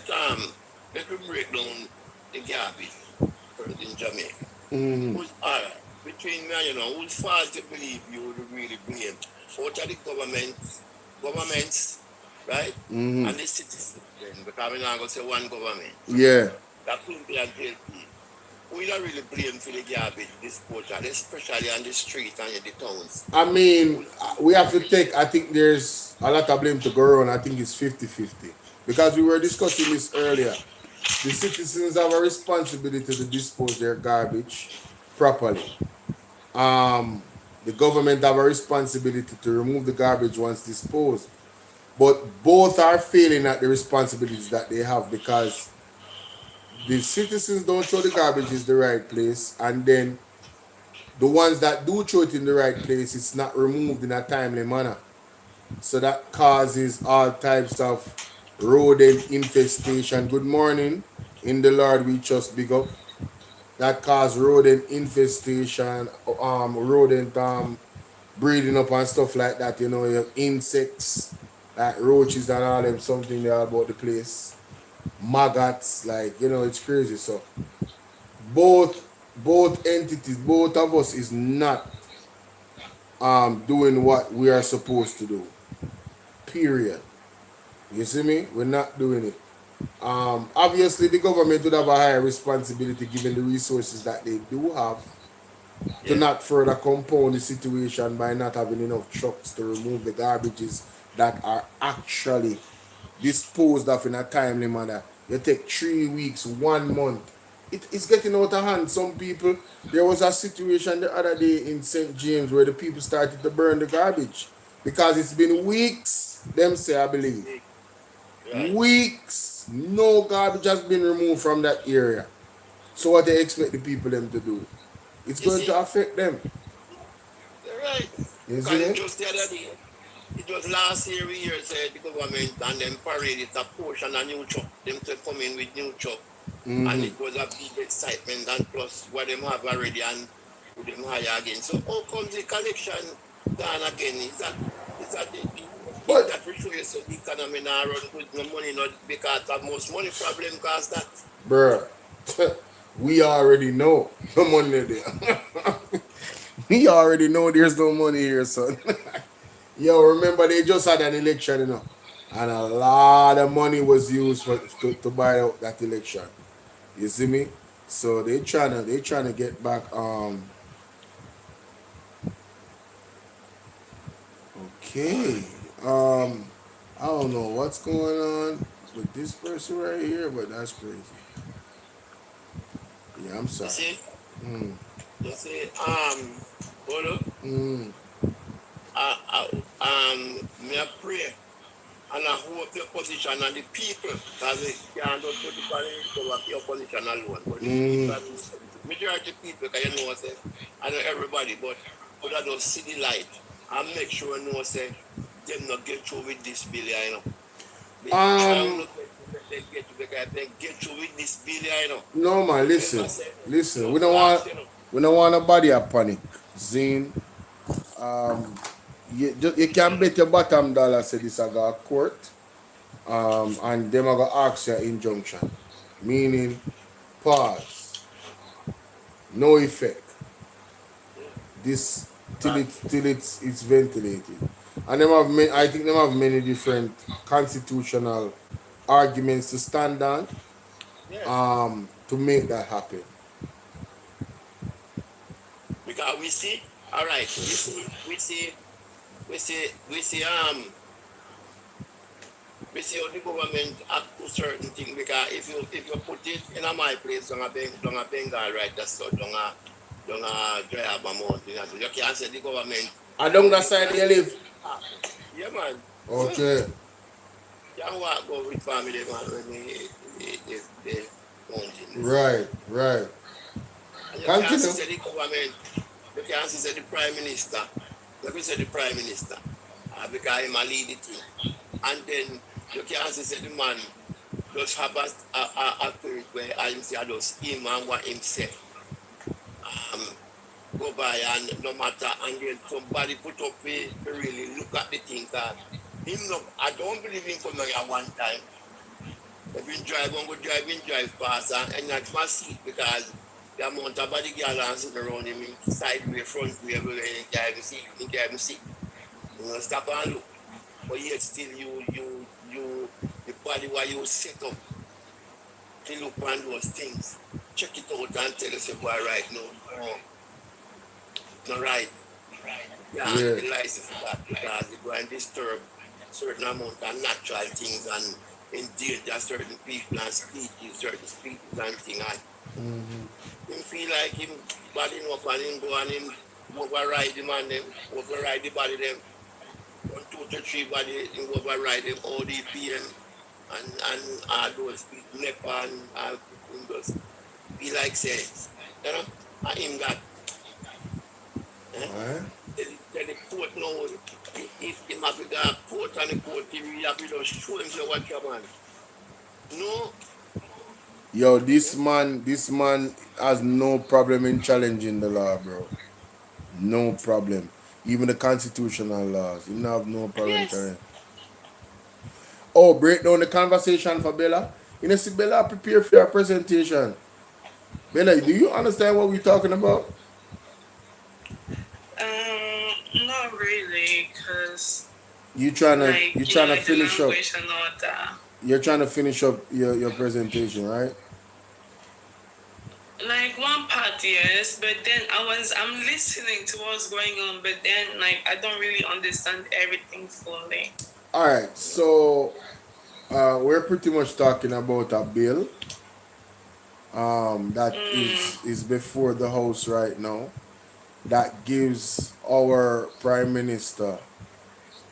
let me break down the garbage first in Jamaica. Mm. Who's alright? Between me and who's fault to believe you would really blame? Out of the governments, right? Mm. And the citizens then, because we're not going to say one government. Yeah. That couldn't be a JP. We don't really blame for the garbage disposal, especially on the street and in the towns. I mean, Who's we have to take, I think there's a lot of blame to go around. I think it's 50-50. Because we were discussing this earlier. The citizens have a responsibility to dispose their garbage properly. Um, the government have a responsibility to remove the garbage once disposed. But both are failing at the responsibilities that they have because the citizens don't throw the garbage is the right place, and then the ones that do throw it in the right place, it's not removed in a timely manner. So that causes all types of rodent infestation. Good morning. In the Lord we trust, big up. That cause rodent infestation, rodent breeding up and stuff like that. You have insects like roaches and all them something there about the place. Maggots, like it's crazy. So both entities, both of us is not doing what we are supposed to do. Period. You see me? We're not doing it. Obviously, the government would have a higher responsibility given the resources that they do have to yeah. not further compound the situation by not having enough trucks to remove the garbages that are actually disposed of in a timely manner. You take 3 weeks, 1 month. It's getting out of hand. Some people, there was a situation the other day in St. James where the people started to burn the garbage because it's been weeks, them say, I believe. Right. Weeks, no garbage has been removed from that area. So what they expect the people them to do? It's You going see, to affect them. you're right. You see Because it me? just the other day, it was last year we hear said the government and them paraded a portion of new truck, them to come in with new truck. And Mm-hmm. it was a big excitement and plus what them have already and put them higher again. So how comes the collection down again? Is that the thing But that we show you so the economy now run with no money not because the most money problem cause that. bruh, we already know the money there. We already know there's no money here, son. Yo, remember they just had an election, and a lot of money was used to buy out that election. You see me? So they trying to get back. Okay. I don't know what's going on with this person right here, but that's crazy. Yeah, I'm You sorry. see? Mm, You see, Bolo, mm, me a pray and I hope the opposition and the people, because they can't just put it on the opposition alone, but the mm. people, majority of people, because you know, say, I know everybody, but could I just see the light and make sure you know, say, them not get through with this bill, They try Um, not to get they get through with this bill, no man, Remember, listen, say, listen. We just don't want, last, we don't want nobody a panic. Zine, um, you can bet your bottom dollar say this I got a court, and them I got ask your injunction, meaning pause, no effect. This till it's ventilated, and them have I think them have many different constitutional arguments to stand on, yeah. to make that happen. Because we see, all right, we see how the government act to certain things because if you put it in a my place on a Bengal right that's so on a Drayaba mountain so you can't say the government I don't that you side can't you live. ah, yeah man Okay. you can't walk go with family man when they mountain you see Right, right. and you can't Continue. say the government you can't say the prime minister let me say the prime minister because him a lead the thing and then you can't say the man just have a spirit where I'm say just him and what him say. Um, go by and no matter and then somebody put up to really look at the thing that him no I don't believe him come here one time. If you drive on good drive, you drive fast and not my seat because the amount of body girl sitting around him in side way, front way, everywhere you drive you drive seat. You know, stop and look. But yet still the body where you set up to look on those things. Check it out and tell us if we're right now. No, not right. Yeah, and Yeah. the license for that because it go and disturb certain amount of natural things and endanger certain people and species, certain species and things. And him feel like him bad enough and him go and him override the man them, override the body them, 1, 2, 3 body, him override them ODP and all those people, NEPA and all people just be like say, you know, and him got eh? Alright. Tell the court now, if him have to go to court and the court, he have to just show him say what your man. No, Yo, this man has no problem in challenging the law, bro. No problem. Even the constitutional laws. You don't have no problem Yes. challenging. Oh, break down the conversation for Bella. You know, see Bella prepare for your presentation. Bella, do you understand what we're talking about? Not really, cause You trying to like you you know, trying to like the finish up. language and all that. You're trying to finish up your presentation, right? Like one part, yes, but then I'm listening to what's going on, but then like I don't really understand everything fully. All right. So we're pretty much talking about a bill that is before the house right now that gives our prime minister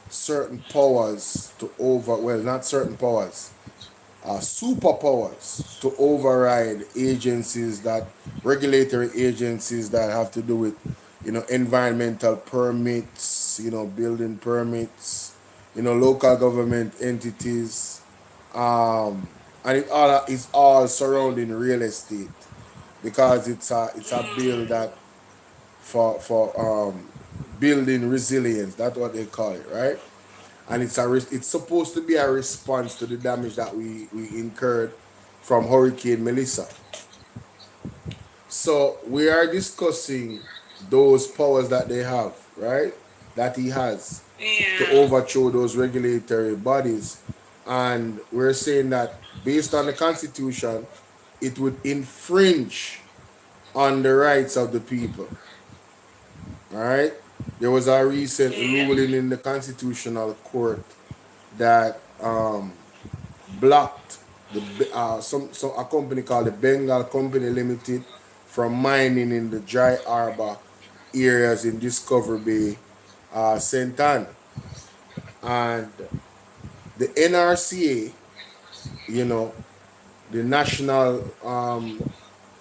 certain powers to over, well, not certain powers, superpowers to override agencies that, regulatory agencies that have to do with, environmental permits, building permits, local government entities, and it all is all surrounding real estate because it's a bill that for building resilience. That's what they call it, right? And it's supposed to be a response to the damage that we incurred from Hurricane Melissa. So we are discussing those powers that they have, right? That he has to Yeah. overthrow those regulatory bodies. And we're saying that based on the Constitution, it would infringe on the rights of the people. All right. There was a recent Yeah. ruling in the Constitutional Court that blocked some a company called the Bengal Company Limited from mining in the dry harbor areas in Discovery Bay, St. Anne, and the NRCA, you know, the National what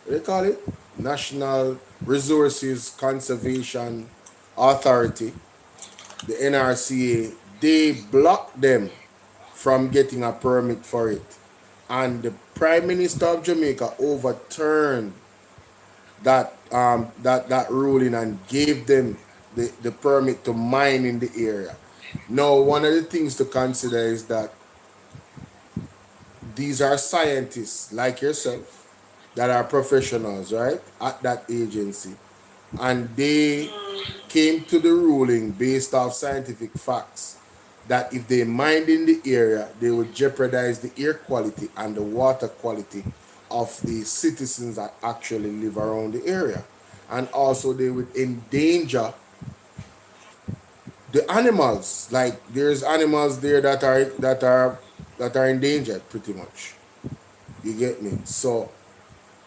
do they call it? National Resources Conservation Authority, the NRCA, they blocked them from getting a permit for it. And the Prime Minister of Jamaica overturned that ruling and gave them the permit to mine in the area. Now, one of the things to consider is that these are scientists like yourself that are professionals, right, at that agency. And they came to the ruling based off scientific facts that if they mined in the area, they would jeopardize the air quality and the water quality of the citizens that actually live around the area. And also they would endanger the animals. Like there's animals there that are endangered pretty much. You get me? So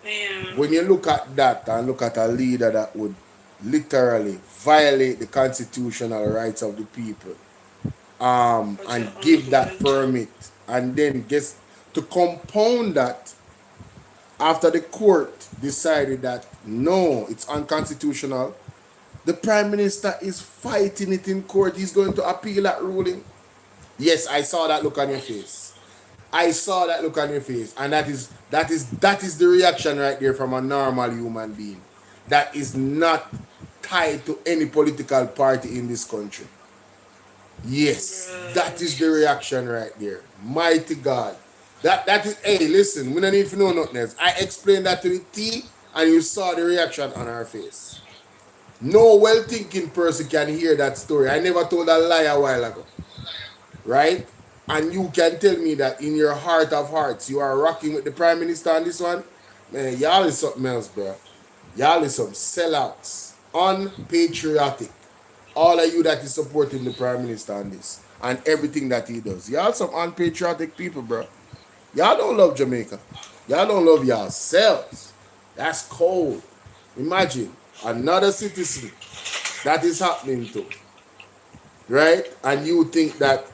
Yeah. when you look at that and look at a leader that would literally violate the constitutional rights of the people, But and you're on give that good. permit, and then guess to compound that, after the court decided that no, it's unconstitutional, the prime minister is fighting it in court. He's going to appeal that ruling. Yes, I saw that look on your face. I saw that look on your face, and that is the reaction right there from a normal human being that is not tied to any political party in this country. Yes, that is Bruh. the reaction right there. Mighty God. That is, hey, listen, we don't need to know nothing else. I explained that to the T, and you saw the reaction on her face. No well-thinking person can hear that story. I never told a lie a while ago, right? And you can tell me that in your heart of hearts, you are rocking with the prime minister on this one. Man, y'all is something else, bro. Y'all is some sellouts, unpatriotic. All of you that is supporting the prime minister on this and everything that he does, y'all some unpatriotic people, bro. Y'all don't love Jamaica. Y'all don't love yourselves. That's cold. Imagine another citizen that is happening to, right? And you think that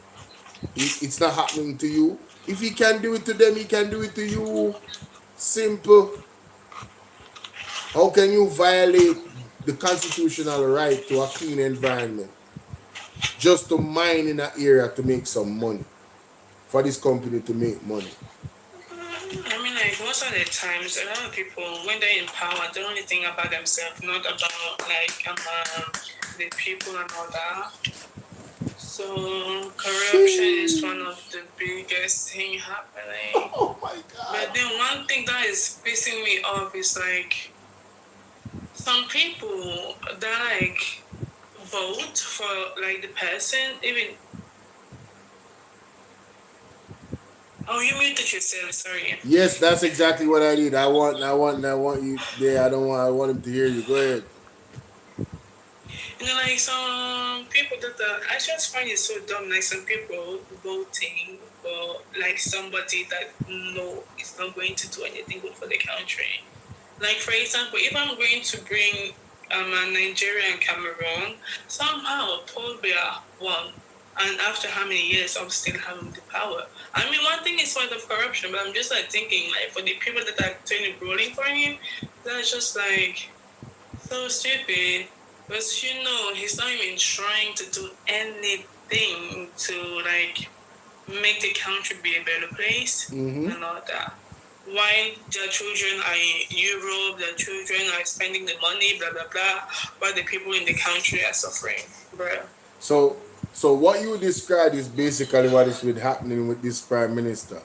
it's not happening to you. If he can do it to them, he can do it to you. Simple. How can you violate the constitutional right to a clean environment just to mine in an area to make some money? For this company to make money. I mean, like most of the times, a lot of people when they're in power, they only think about themselves, not about like the people and all that. So corruption is one of the biggest thing happening. Oh my God. But then one thing that is pissing me off is like some people that like vote for like the person even. Oh, you muted yourself. Sorry. Yes, that's exactly what I need. I want you there. I want him to hear you. Go ahead. You know, like some people that I just find it so dumb. Like some people voting for like somebody that no is not going to do anything good for the country. Like for example, if I'm going to bring a Nigeria and Cameroon, somehow Paul Biya won. And after how many years of still having the power? I mean, one thing is part of corruption, but I'm just like thinking, like, for the people that are actually ruling for him, that's just like so stupid. Because you know, he's not even trying to do anything to like make the country be a better place and all that. While their children are in Europe, their children are spending the money, blah blah blah, while the people in the country are suffering, bruh. So, so what you described is basically what is been happening with this prime minister,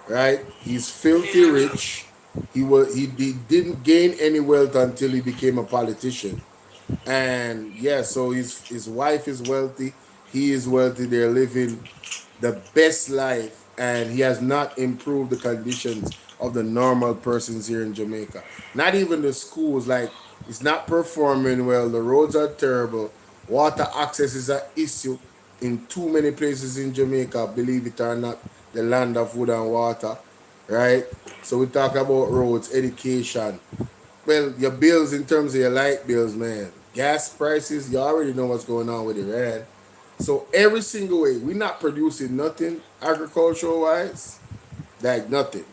right? He's filthy Yeah. rich. He didn't gain any wealth until he became a politician. And yeah, so his wife is wealthy. He is wealthy. They're living the best life, and he has not improved the conditions of the normal persons here in Jamaica. Not even the schools, like it's not performing well. The roads are terrible. Water access is an issue in too many places in Jamaica. Believe it or not, the land of wood and water, right? So we talk about roads, education. Well, your bills in terms of your light bills, man. Gas prices, you already know what's going on with Iran. So every single way, we're not producing nothing agricultural wise, like nothing.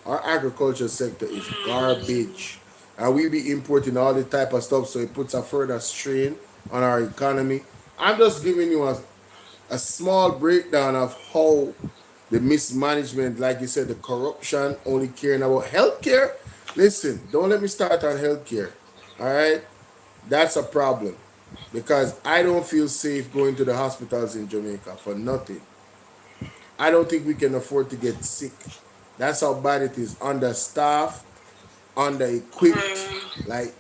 Our agriculture sector is garbage. And we be importing all the type of stuff, so it puts a further strain on our economy. I'm just giving you a small breakdown of how the mismanagement, like you said, the corruption, only caring about healthcare. Listen, don't let me start on healthcare. All right? That's a problem because I don't feel safe going to the hospitals in Jamaica for nothing. I don't think we can afford to get sick. That's how bad it is. Understaffed, under equipped. Bruh. Like,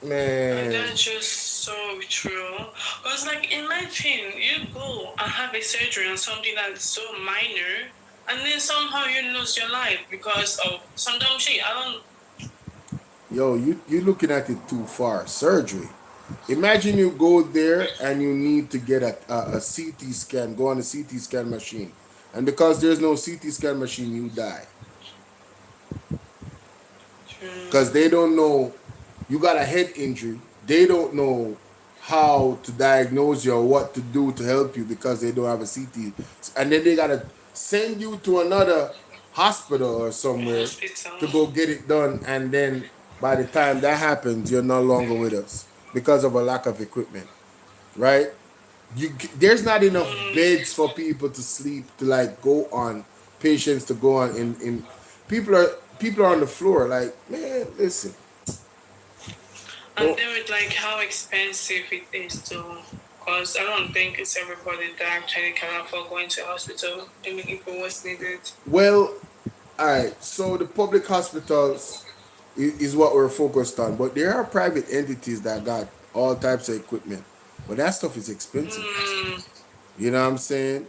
And man. that's just so true. Because, like, imagine you go and have a surgery on something that's so minor, and then somehow you lose your life because of some dumb shit. I don't. Yo, you looking at it too far. Surgery. Imagine you go there and you need to get a CT scan, go on a CT scan machine. And because there's no CT scan machine, you die. Because they don't know you got a head injury. They don't know how to diagnose you or what to do to help you because they don't have a CT. And then they got to send you to another hospital or somewhere to Hospital. go get it done. And then by the time that happens, you're no longer with us because of a lack of equipment, right? There's not enough beds for people to sleep to like go on, patients to go on in people are people are on the floor like, man, listen. And Don't then with like how expensive it is to Because I don't think it's everybody that actually can afford going to hospital. I mean, if it was needed. Well, all right. So the public hospitals is what we're focused on, but there are private entities that got all types of equipment, but that stuff is expensive. Mm, You know what I'm saying?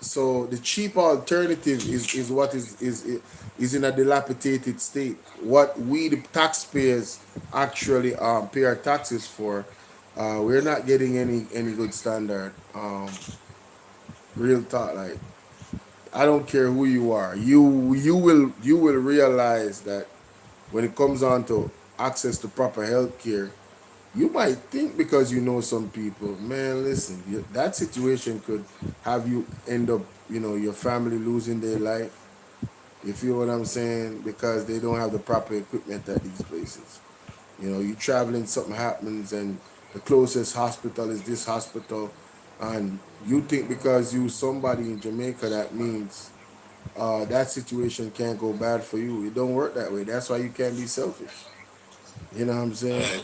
So the cheap alternative is what is in a dilapidated state. What we the taxpayers actually pay our taxes for, we're not getting any good standard. Real talk, like I don't care who you are, you will realize that when it comes on to access to proper health care, you might think because you know some people, man, listen, that situation could have you end up, your family losing their life. You feel what I'm saying? Because they don't have the proper equipment at these places. You traveling, something happens, and the closest hospital is this hospital, and you think because you somebody in Jamaica that means that situation can't go bad for you. It don't work that way. That's why you can't be selfish. You know what I'm saying?